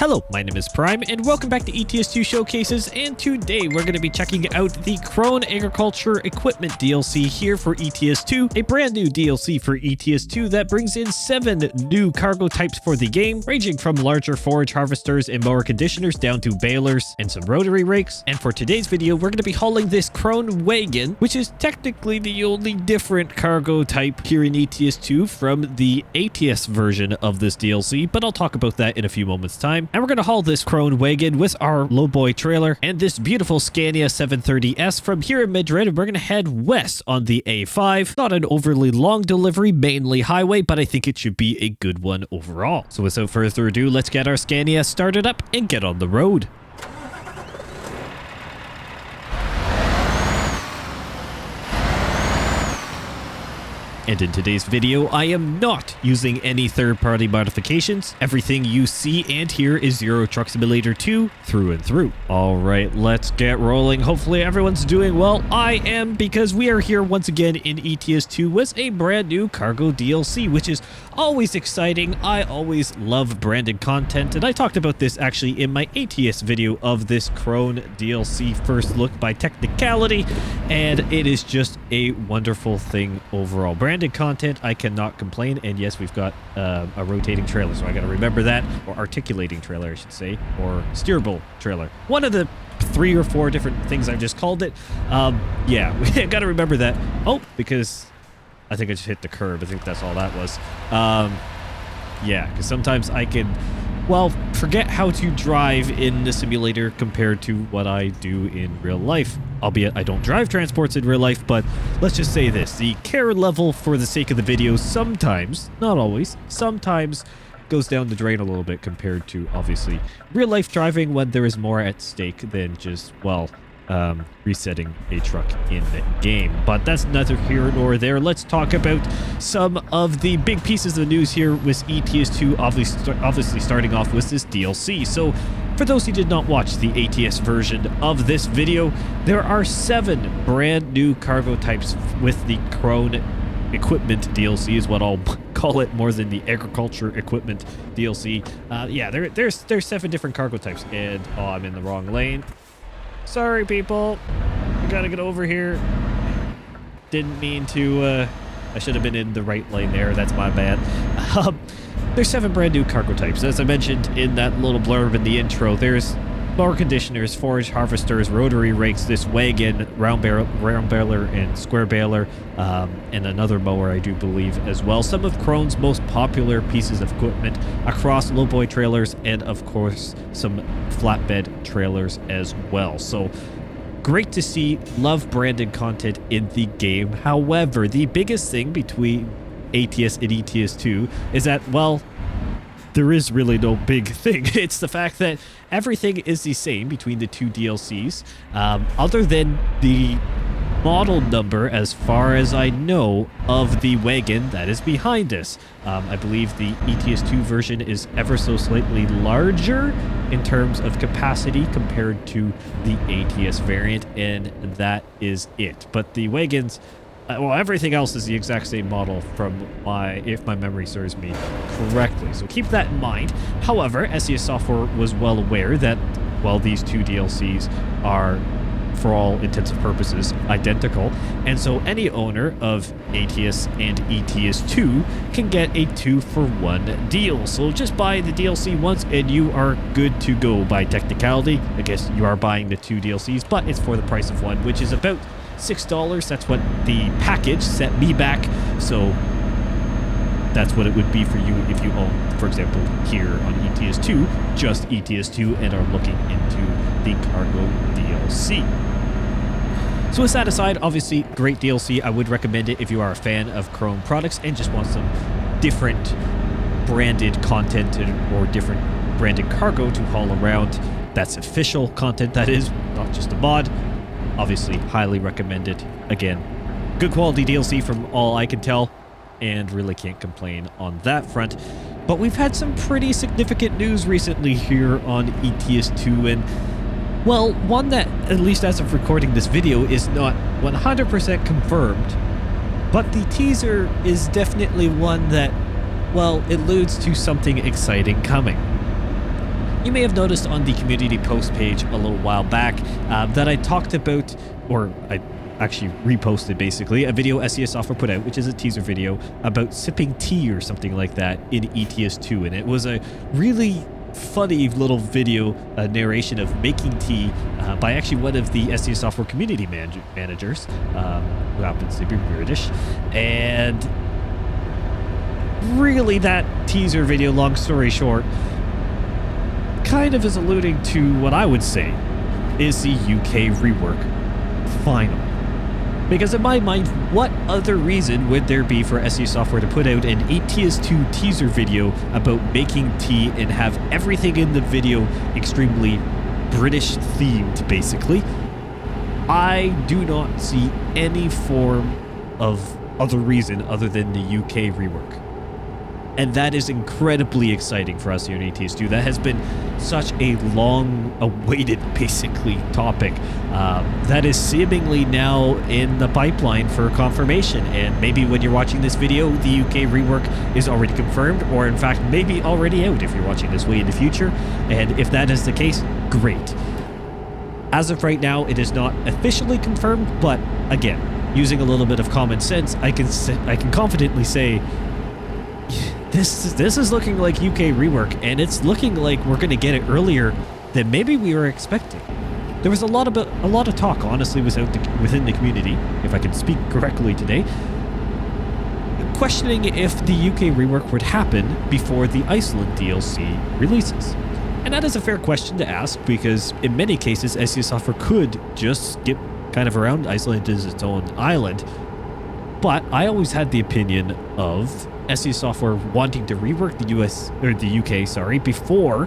Hello, my name is Prime, and welcome back to ETS2 Showcases, and today we're going to be checking out the KRONE Agriculture Equipment DLC here for ETS2, a brand new DLC for ETS2 that brings in 7 new cargo types for the game, ranging from larger forage harvesters and mower conditioners down to balers and some rotary rakes. And for today's video, we're going to be hauling this KRONE Wagon, which is technically the only different cargo type here in ETS2 from the ATS version of this DLC, but I'll talk about that in a few moments' time. And we're going to haul this KRONE Wagon with our lowboy trailer and this beautiful Scania 730S from here in Madrid, and we're going to head west on the A5. Not an overly long delivery, mainly highway, but I think it should be a good one overall. So without further ado, let's get our Scania started up and get on the road. And in today's video, I am not using any third-party modifications. Everything you see and hear is Euro Truck Simulator 2 through and through. All right, let's get rolling. Hopefully everyone's doing well. I am, because we are here once again in ETS2 with a brand new cargo DLC, which is always exciting. I always love branded content, and I talked about this actually in my ATS video of this KRONE DLC first look by Technicality, and it is just a wonderful thing overall. Branded content, I cannot complain. And yes, we've got a rotating trailer, so I gotta remember that, or articulating trailer I should say, or steerable trailer, one of the 3 or 4 different things I've just called it. Yeah, we gotta remember that. Oh, because I think I just hit the curb. I think that's all that was. Yeah, because sometimes I can, well, forget how to drive in the simulator compared to what I do in real life. Albeit I don't drive transports in real life, but let's just say this. The care level for the sake of the video sometimes, not always, sometimes goes down the drain a little bit compared to, obviously, real life driving when there is more at stake than just, well, resetting a truck in the game. But that's neither here nor there. Let's talk about some of the big pieces of news here with ETS2, obviously starting off with this DLC. So for those who did not watch the ATS version of this video, there are 7 brand new cargo types with the KRONE Equipment DLC is what I'll call it, more than the Agriculture Equipment DLC. Yeah, there's 7 different cargo types, and oh, I'm in the wrong lane. Sorry, people. I gotta get over here. Didn't mean to, I should have been in the right lane there. That's my bad. There's 7 brand new cargo types. As I mentioned in that little blurb in the intro, there's mower conditioners, forage harvesters, rotary rakes, this wagon, round baler, and square baler, and another mower, I do believe, as well. Some of KRONE's most popular pieces of equipment across lowboy trailers, and of course, some flatbed trailers as well. So great to see. Love branded content in the game. However, the biggest thing between ATS and ETS2 is that, well, there is really no big thing. It's the fact that everything is the same between the 2 DLCs, other than the model number, as far as I know, of the wagon that is behind us. I believe the ETS2 version is ever so slightly larger in terms of capacity compared to the ATS variant, and that is it. But the wagons, well, everything else is the exact same model from if my memory serves me correctly. So keep that in mind. However, SES Software was well aware that, well, these 2 DLCs are, for all intents and purposes, identical. And so any owner of ATS and ETS2 can get a 2-for-1 deal. So just buy the DLC once and you are good to go by Technicality. I guess you are buying the 2 DLCs, but it's for the price of one, which is about $6. That's what the package set me back. So that's what it would be for you if you own, for example, here on ETS2, just ETS2, and are looking into the cargo DLC. So with that aside, obviously great DLC. I would recommend it if you are a fan of KRONE products and just want some different branded content or different branded cargo to haul around. That's official content, that is, not just a mod. Obviously, highly recommended. Again, good quality DLC from all I can tell, and really can't complain on that front. But we've had some pretty significant news recently here on ETS2, and, well, one that, at least as of recording this video, is not 100% confirmed, but the teaser is definitely one that, well, alludes to something exciting coming. You may have noticed on the community post page a little while back that I talked about, or I actually reposted basically, a video SES Software put out, which is a teaser video about sipping tea or something like that in ETS2. And it was a really funny little video narration of making tea by actually one of the SES Software community managers, who happens to be British. And really that teaser video, long story short, kind of is alluding to what I would say is the UK rework final. Because in my mind, what other reason would there be for SE Software to put out an ETS2 teaser video about making tea and have everything in the video extremely British themed, basically? I do not see any form of other reason other than the UK rework. And that is incredibly exciting for us here in ETS2. That has been such a long-awaited, basically, topic that is seemingly now in the pipeline for confirmation. And maybe when you're watching this video, the UK rework is already confirmed, or in fact, maybe already out if you're watching this way in the future. And if that is the case, great. As of right now, it is not officially confirmed, but again, using a little bit of common sense, I can confidently say, This is looking like UK rework, and it's looking like we're going to get it earlier than maybe we were expecting. There was a lot of talk, honestly, within the community, if I can speak correctly today, questioning if the UK rework would happen before the Iceland DLC releases. And that is a fair question to ask, because in many cases, SES Software could just skip kind of around Iceland as its own island. But I always had the opinion of SES Software wanting to rework the UK, before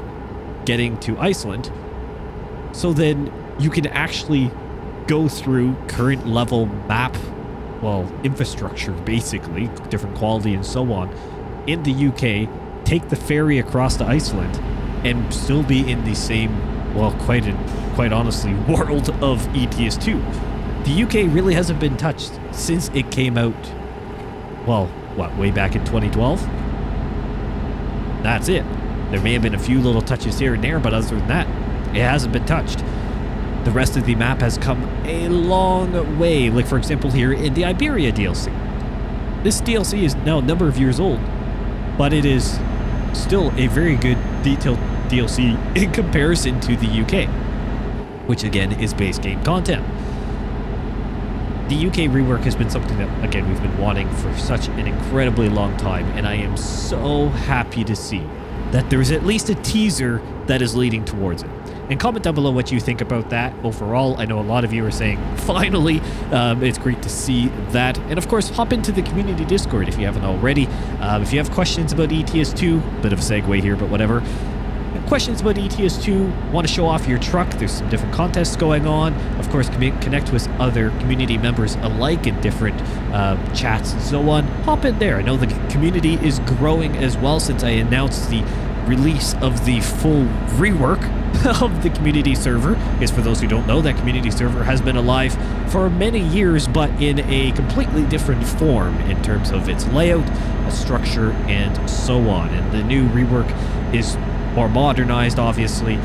getting to Iceland, so then you can actually go through current level map, infrastructure, basically, different quality and so on, in the UK, take the ferry across to Iceland, and still be in the same, quite honestly, world of ETS2. The UK really hasn't been touched since it came out, way back in 2012? That's it. There may have been a few little touches here and there, but other than that, it hasn't been touched. The rest of the map has come a long way, like for example here in the Iberia DLC. This DLC is now a number of years old, but it is still a very good detailed DLC in comparison to the UK, which again is base game content. The UK rework has been something that, again, we've been wanting for such an incredibly long time, and I am so happy to see that there's at least a teaser that is leading towards it. And comment down below what you think about that overall. I know a lot of you are saying, finally, it's great to see that. And of course, hop into the community Discord if you haven't already. If you have questions about ETS2, bit of a segue here, but whatever. Questions about ETS2, want to show off your truck, there's some different contests going on. Of course, connect with other community members alike in different chats and so on. Hop in there. I know the community is growing as well since I announced the release of the full rework of the community server. Because for those who don't know, that community server has been alive for many years, but in a completely different form in terms of its layout, structure, and so on. And the new rework is more modernized, obviously,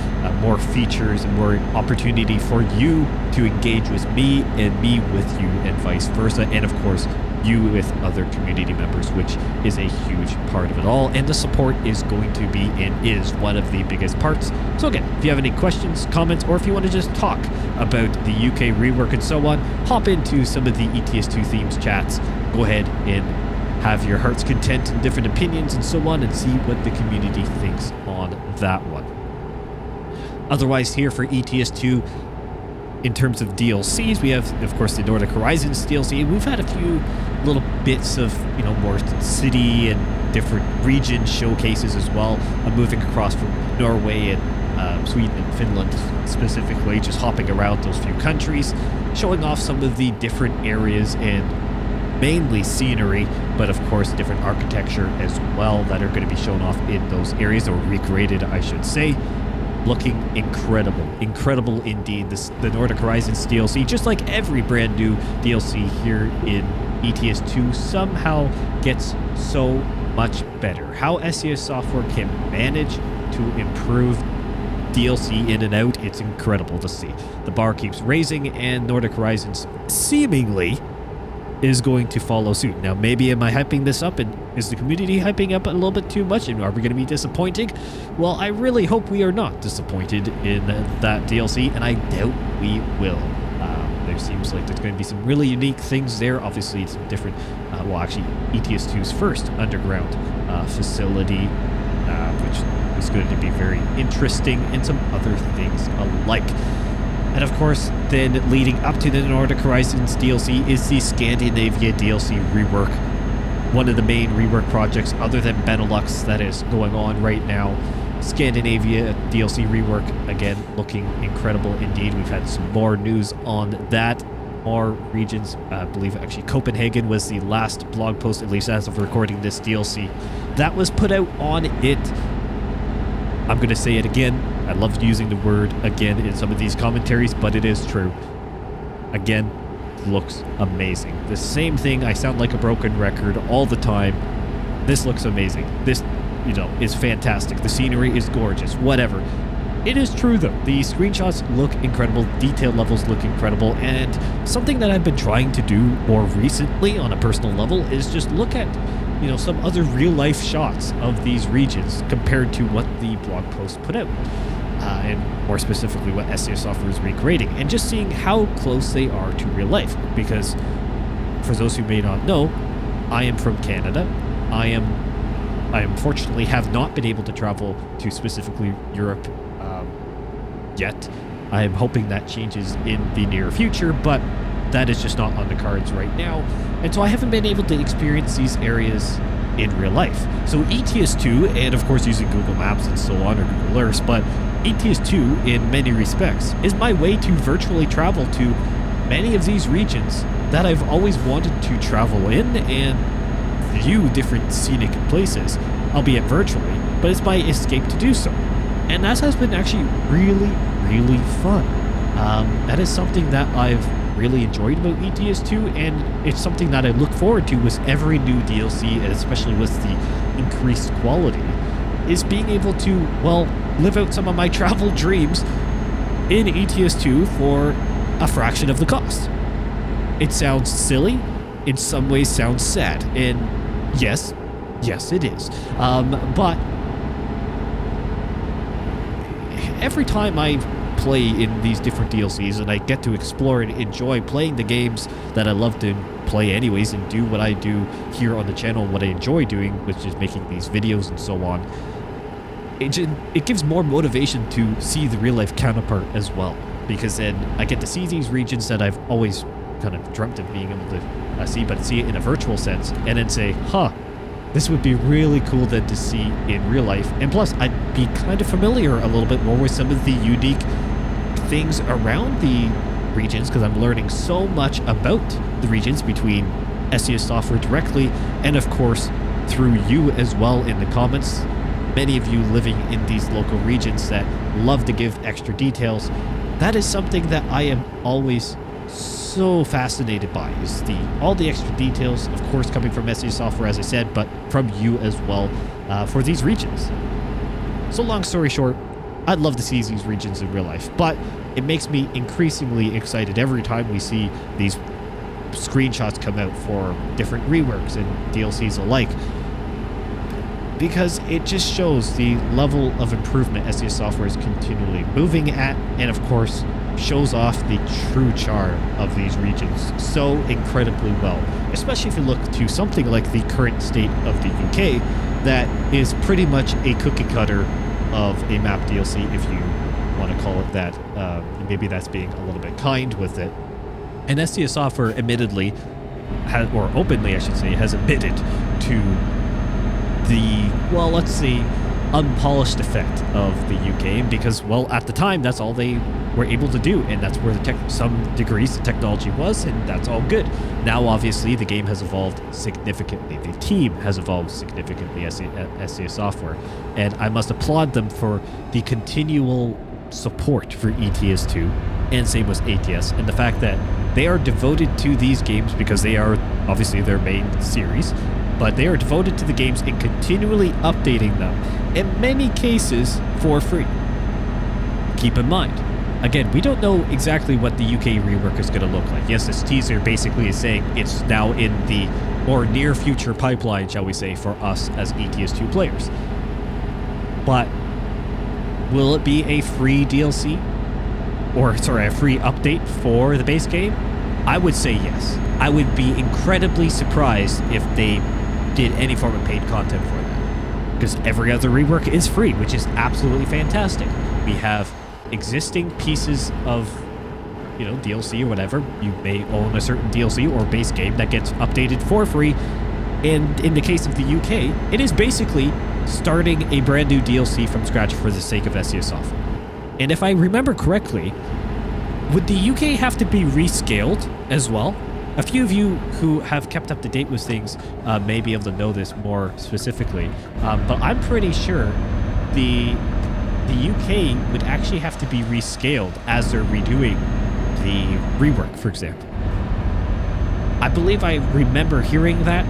more features and more opportunity for you to engage with me and me with you and vice versa. And of course, you with other community members, which is a huge part of it all. And the support is going to be and is one of the biggest parts. So again, if you have any questions, comments, or if you want to just talk about the UK rework and so on, hop into some of the ETS2 themes chats. Go ahead and have your heart's content and different opinions and so on, and see what the community thinks on that one. Otherwise, here for ETS2, in terms of DLCs, we have, of course, the Nordic Horizons DLC. We've had a few little bits of, more city and different region showcases as well. I'm moving across from Norway and Sweden and Finland specifically, just hopping around those few countries, showing off some of the different areas and mainly scenery, but of course different architecture as well that are going to be shown off in those areas, or recreated, I should say. Looking incredible indeed. The Nordic Horizons DLC, just like every brand new DLC here in ETS2, somehow gets so much better. How SES Software can manage to improve DLC in and out. It's incredible to see. The bar keeps raising, and Nordic Horizons seemingly is going to follow suit. Now, maybe am I hyping this up, and is the community hyping up a little bit too much, and are we going to be disappointing? Well, I really hope we are not disappointed in that DLC, and I doubt we will. There seems like there's going to be some really unique things there. Obviously, some different, well, actually, ETS2's first underground facility, which is going to be very interesting, and some other things alike. And of course, then leading up to the Nordic Horizons DLC is the Scandinavia DLC rework. One of the main rework projects other than Benelux that is going on right now. Scandinavia DLC rework, again, looking incredible indeed. We've had some more news on that. More regions, I believe actually Copenhagen was the last blog post, at least as of recording this DLC, that was put out on it. I'm going to say it again. I love using the word again in some of these commentaries, but it is true. Again, looks amazing. The same thing, I sound like a broken record all the time. This looks amazing. This, you know, is fantastic. The scenery is gorgeous, whatever. It is true though. The screenshots look incredible, detail levels look incredible, and something that I've been trying to do more recently on a personal level is just look at, you know, some other real-life shots of these regions compared to what the blog post put out, and more specifically what SCS Software is recreating, and just seeing how close they are to real life. Because for those who may not know, I am from Canada. I unfortunately have not been able to travel to specifically Europe yet. I am hoping that changes in the near future, but that is just not on the cards right now. And so I haven't been able to experience these areas in real life. So ETS2, and of course using Google Maps and so on, or Google Earth, but ETS2 in many respects is my way to virtually travel to many of these regions that I've always wanted to travel in and view different scenic places, albeit virtually, but it's my escape to do so. And that has been actually really, really fun. That is something that I've really enjoyed about ETS2, and it's something that I look forward to with every new DLC, and especially with the increased quality, is being able to, well, live out some of my travel dreams in ETS2 for a fraction of the cost. It sounds silly, in some ways sounds sad, and yes, it is. But every time I play in these different DLCs and I get to explore and enjoy playing the games that I love to play anyways, and do what I do here on the channel, what I enjoy doing, which is making these videos and so on, it gives more motivation to see the real life counterpart as well, because then I get to see these regions that I've always kind of dreamt of being able to see, but see it in a virtual sense, and then say, this would be really cool then to see in real life. And plus, I'd be kind of familiar a little bit more with some of the unique things around the regions, because I'm learning so much about the regions between SCS Software directly, and of course through you as well in the comments. Many of you living in these local regions that love to give extra details. That is something that I am always so fascinated by, is all the extra details, of course coming from SCS Software, as I said, but from you as well for these regions. So long story short, I'd love to see these regions in real life, but it makes me increasingly excited every time we see these screenshots come out for different reworks and DLCs alike, because it just shows the level of improvement SCS Software is continually moving at, and of course shows off the true charm of these regions so incredibly well, especially if you look to something like the current state of the UK, that is pretty much a cookie cutter of a map DLC, if you want to call it that. Maybe that's being a little bit kind with it. And SCS Software admittedly, or openly I should say, has admitted to the, well, let's see, unpolished effect of the UK, because, well, at the time that's all they were able to do, and that's where some degrees the technology was, and that's all good. Now obviously the game has evolved significantly, the team has evolved significantly at SCS Software, and I must applaud them for the continual support for ETS2, and same with ATS, and the fact that they are devoted to these games because they are obviously their main series, but they are devoted to the games and continually updating them, in many cases for free. keep in mind. Again, we don't know exactly what the UK rework is going to look like. Yes, this teaser basically is saying it's now in the or near future pipeline, shall we say, for us as ETS2 players. But will it be a free DLC? Or, sorry, a free update for the base game? I would say yes. I would be incredibly surprised if they did any form of paid content for that. Because every other rework is free, which is absolutely fantastic. We have existing pieces of, you know, DLC or whatever. You may own a certain DLC or base game that gets updated for free. And in the case of the UK, it is basically starting a brand new DLC from scratch for the sake of SES software. And if I remember correctly, would the UK have to be rescaled as well? A few of you who have kept up to date with things may be able to know this more specifically, but I'm pretty sure the UK would actually have to be rescaled as they're redoing the rework, for example. I believe I remember hearing that,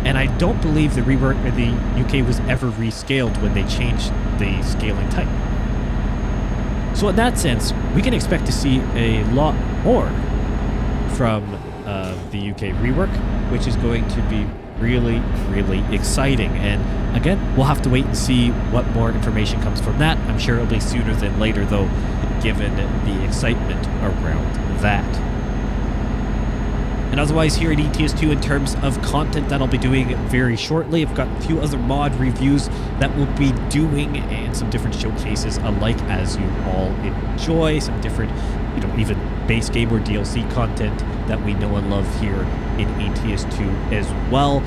and I don't believe the rework of the UK was ever rescaled when they changed the scaling type. So in that sense, we can expect to see a lot more from the UK rework, which is going to be really, really exciting. And again, we'll have to wait and see what more information comes from that. I'm sure it'll be sooner than later, though, given the excitement around that. And otherwise, here at ETS2, in terms of content that I'll be doing very shortly, I've got a few other mod reviews that we'll be doing and some different showcases alike, as you all enjoy. Some different, you know, even base game or DLC content that we know and love here in ETS2 as well.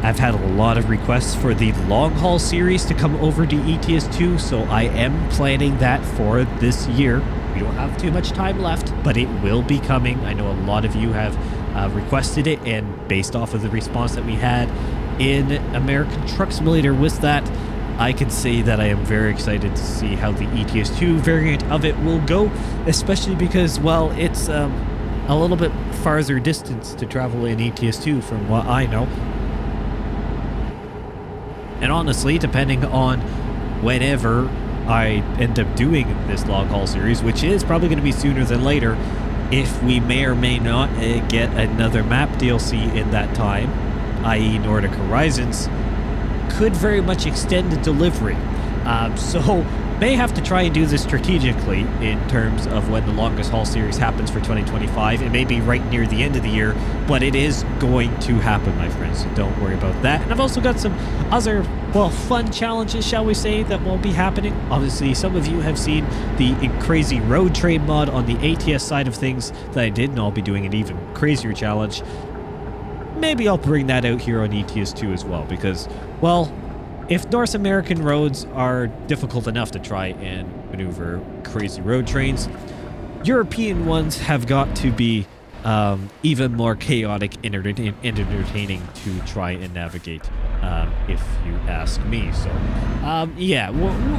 I've had a lot of requests for the long haul series to come over to ETS2, so I am planning that for this year. We don't have too much time left, but it will be coming. I know a lot of you have requested it, and based off of the response that we had in American Truck Simulator with that, I can say that I am very excited to see how the ETS2 variant of it will go, especially because, well, it's a little bit farther distance to travel in ETS2 from what I know. And honestly, depending on whenever I end up doing this long haul series, which is probably going to be sooner than later, if we may or may not get another map DLC in that time, i.e. Nordic Horizons, could very much extend the delivery. So may have to try and do this strategically in terms of when the longest haul series happens for 2025. It may be right near the end of the year, but it is going to happen, my friends, so don't worry about that. And I've also got some other, well, fun challenges, shall we say, that will be happening. Obviously, some of you have seen the crazy road train mod on the ATS side of things that I did, and I'll be doing an even crazier challenge. Maybe I'll bring that out here on ETS2 as well, because, well, if North American roads are difficult enough to try and maneuver crazy road trains, European ones have got to be even more chaotic and entertaining to try and navigate, if you ask me. So, yeah,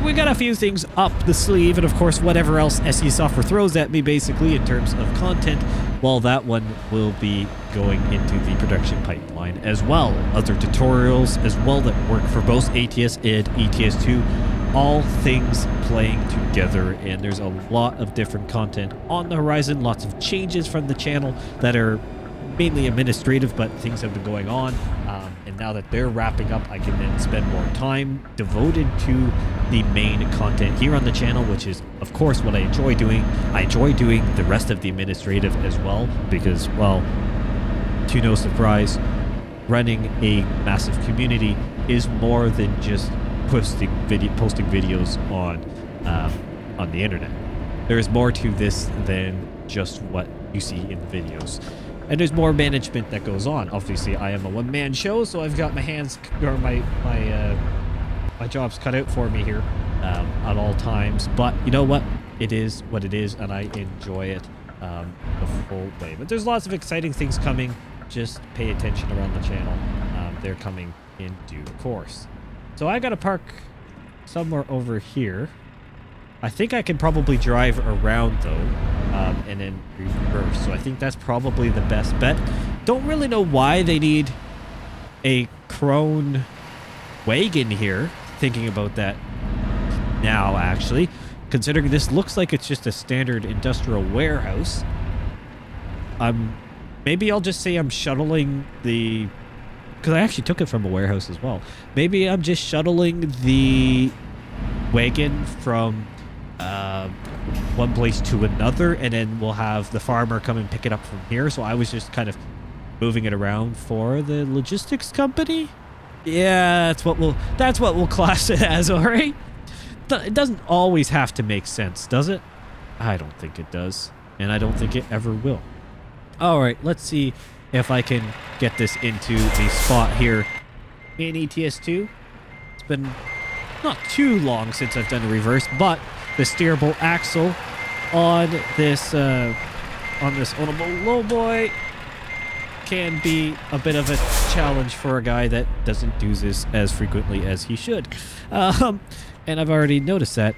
we got a few things up the sleeve, and of course, whatever else SE Software throws at me, basically, in terms of content, well, that one will be going into the production pipeline as well. Other tutorials as well that work for both ATS and ETS2. All things playing together, and there's a lot of different content on the horizon. Lots of changes from the channel that are mainly administrative, but things have been going on. And now that they're wrapping up, I can then spend more time devoted to the main content here on the channel, which is, of course, what I enjoy doing. I enjoy doing the rest of the administrative as well, because, well, to no surprise, running a massive community is more than just posting videos on the internet. There is more to this than just what you see in the videos. And there's more management that goes on. Obviously, I am a one-man show, so I've got my hands, or my job's cut out for me here at all times. But you know what? It is what it is, and I enjoy it the full way. But there's lots of exciting things coming. Just pay attention around the channel. They're coming in due course. So I got to park somewhere over here. I think I can probably drive around, though, and then reverse. So I think that's probably the best bet. Don't really know why they need a KRONE Wagon here. Thinking about that now, actually. considering this looks like it's just a standard industrial warehouse, maybe I'll just say I'm shuttling the, because I actually took it from a warehouse as well. Maybe I'm just shuttling the wagon from one place to another, and then we'll have the farmer come and pick it up from here. So I was just kind of moving it around for the logistics company. Yeah, that's what we'll class it as, all right? It doesn't always have to make sense, does it? I don't think it does, and I don't think it ever will. All right, let's see if I can get this into the spot here in ETS2. It's been not too long since I've done a reverse, but the steerable axle on this ownable lowboy can be a bit of a challenge for a guy that doesn't do this as frequently as he should. And I've already noticed that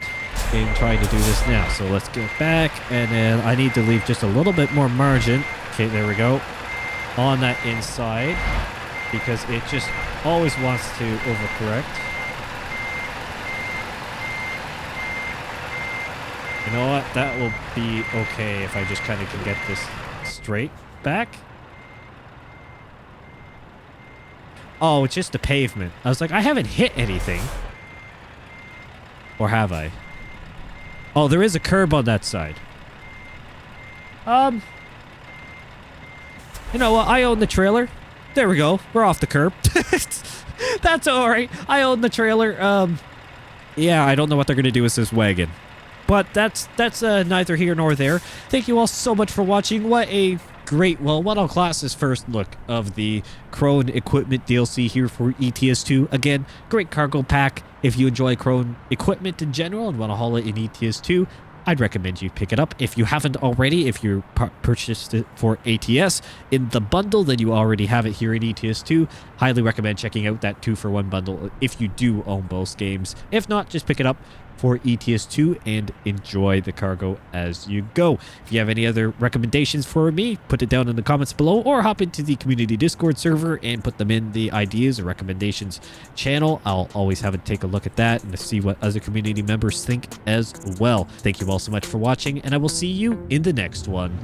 in trying to do this now. So let's get back, and then I need to leave just a little bit more margin. Okay, there we go. On that inside, because it just always wants to overcorrect. You know what? That will be okay if I just kind of can get this straight back. Oh, it's just the pavement. I was like, I haven't hit anything. Or have I? Oh, there is a curb on that side. You know what? I own the trailer. There we go. We're off the curb. That's all right. I own the trailer. Yeah, I don't know what they're going to do with this wagon. But that's neither here nor there. Thank you all so much for watching. What a great, well, what I'll class as first look of the KRONE equipment DLC here for ETS2. Again, great cargo pack. If you enjoy KRONE equipment in general and want to haul it in ETS2, I'd recommend you pick it up. If you haven't already, if you purchased it for ATS in the bundle, then you already have it here in ETS2. Highly recommend checking out that 2-for-1 bundle if you do own both games. If not, just pick it up for ETS2 and enjoy the cargo as you go. If you have any other recommendations for me, put it down in the comments below, or hop into the community Discord server and put them in the ideas or recommendations channel. I'll always have to take a look at that and to see what other community members think as well. Thank you all so much for watching, and I will see you in the next one.